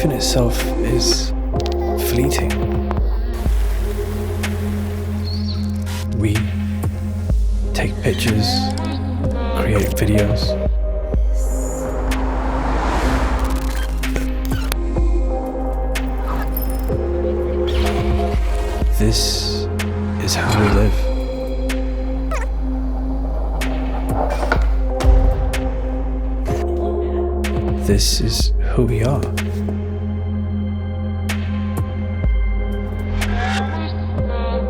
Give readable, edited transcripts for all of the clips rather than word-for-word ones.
creation itself is fleeting. We take pictures, create videos. This is how we live. This is who we are.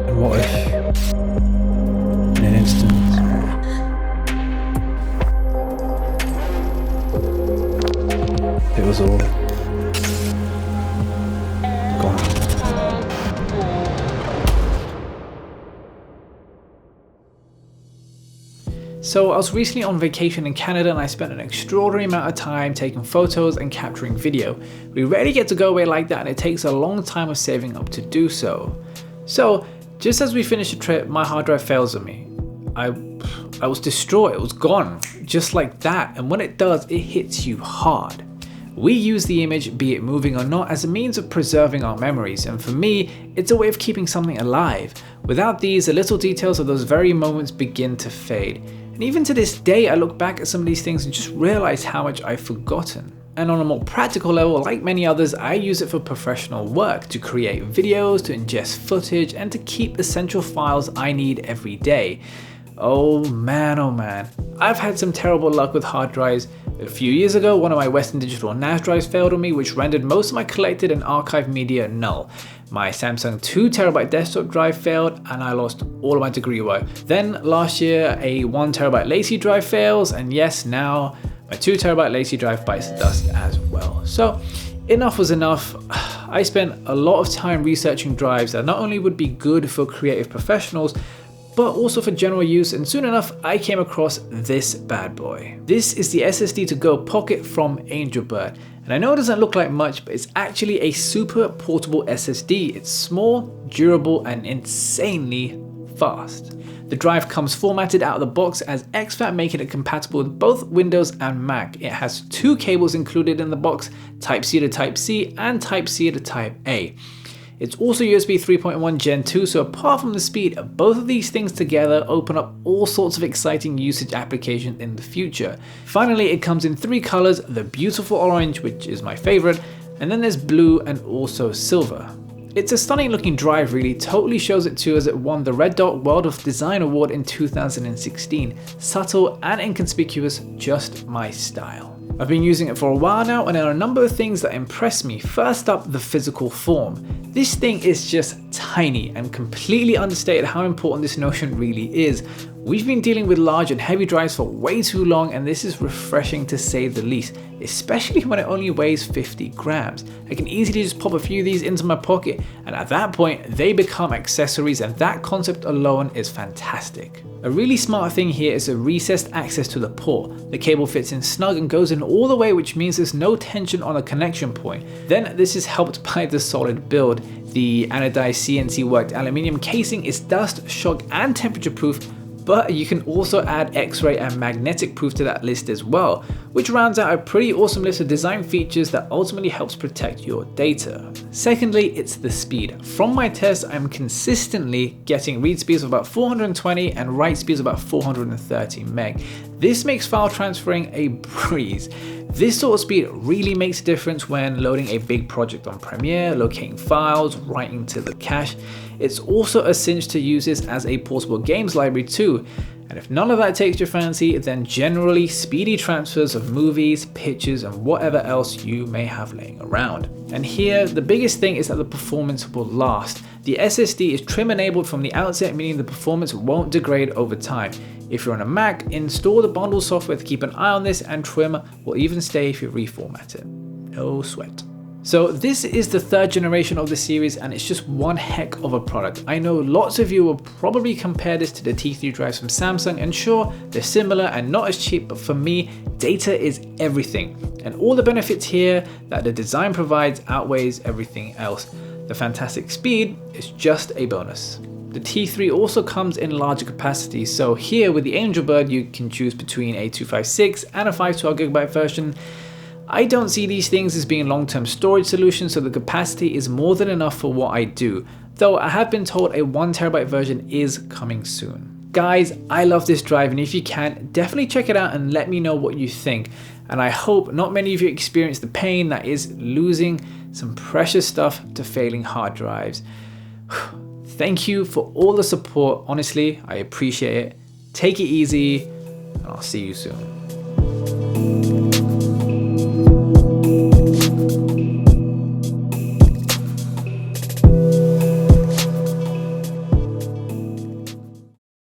And what if, in an instant, it was all gone? So I was recently on vacation in Canada and I spent an extraordinary amount of time taking photos and capturing video. We rarely get to go away like that and it takes a long time of saving up to do so. So just as we finished the trip, my hard drive fails on me. I was distraught, it was gone, just like that. And when it does, it hits you hard. We use the image, be it moving or not, as a means of preserving our memories, and for me, it's a way of keeping something alive. Without these, the little details of those very moments begin to fade. And even to this day, I look back at some of these things and just realize how much I've forgotten. And on a more practical level, like many others, I use it for professional work, to create videos, to ingest footage, and to keep essential files I need every day. Oh man, I've had some terrible luck with hard drives. A few years ago, one of my Western Digital NAS drives failed on me, which rendered most of my collected and archived media null. My Samsung 2TB desktop drive failed and I lost all of my Degrade work. Then last year, a 1TB Lacy drive fails, and yes, now my 2TB Lacy drive bites the dust as well. So enough was enough. I spent a lot of time researching drives that not only would be good for creative professionals, but also for general use, and soon enough I came across this bad boy. This is the SSD2GO Pocket from Angelbird, and I know it doesn't look like much, but it's actually a super portable SSD. It's small, durable, and insanely fast. The drive comes formatted out of the box as exFAT, making it compatible with both Windows and Mac. It has two cables included in the box, Type-C to Type-C and Type-C to Type-A. It's also USB 3.1 Gen 2, so apart from the speed, both of these things together open up all sorts of exciting usage applications in the future. Finally, it comes in three colors, the beautiful orange, which is my favorite, and then there's blue and also silver. It's a stunning looking drive really, totally shows it too, as it won the Red Dot World of Design Award in 2016. Subtle and inconspicuous, just my style. I've been using it for a while now, and there are a number of things that impress me. First up, the physical form. This thing is just tiny and completely understated how important this notion really is. We've been dealing with large and heavy drives for way too long, and this is refreshing to say the least, especially when it only weighs 50 grams. I can easily just pop a few of these into my pocket, and at that point, they become accessories, and that concept alone is fantastic. A really smart thing here is a recessed access to the port. The cable fits in snug and goes in all the way, which means there's no tension on a connection point. Then this is helped by the solid build. The anodized CNC worked aluminium casing is dust, shock, and temperature proof, but you can also add X-ray and magnetic proof to that list as well, which rounds out a pretty awesome list of design features that ultimately helps protect your data. Secondly, it's the speed. From my tests, I'm consistently getting read speeds of about 420 and write speeds of about 430 meg. This makes file transferring a breeze. This sort of speed really makes a difference when loading a big project on Premiere, locating files, writing to the cache. It's also a cinch to use this as a portable games library too. And if none of that takes your fancy, then generally speedy transfers of movies, pictures, and whatever else you may have laying around. And here, the biggest thing is that the performance will last. The SSD is trim enabled from the outset, meaning the performance won't degrade over time. If you're on a Mac, install the bundle software to keep an eye on this, and trim will even stay if you reformat it. No sweat. So this is the third generation of the series, and it's just one heck of a product. I know lots of you will probably compare this to the T3 drives from Samsung, and sure, they're similar and not as cheap, but for me, data is everything. And all the benefits here that the design provides outweighs everything else. The fantastic speed is just a bonus. The T3 also comes in larger capacity, so here with the Angelbird you can choose between a 256 and a 512GB version. I don't see these things as being long-term storage solutions, so the capacity is more than enough for what I do, though I have been told a 1TB version is coming soon. Guys, I love this drive, and if you can, definitely check it out and let me know what you think. And I hope not many of you experience the pain that is losing some precious stuff to failing hard drives. Thank you for all the support. Honestly, I appreciate it. Take it easy, and I'll see you soon.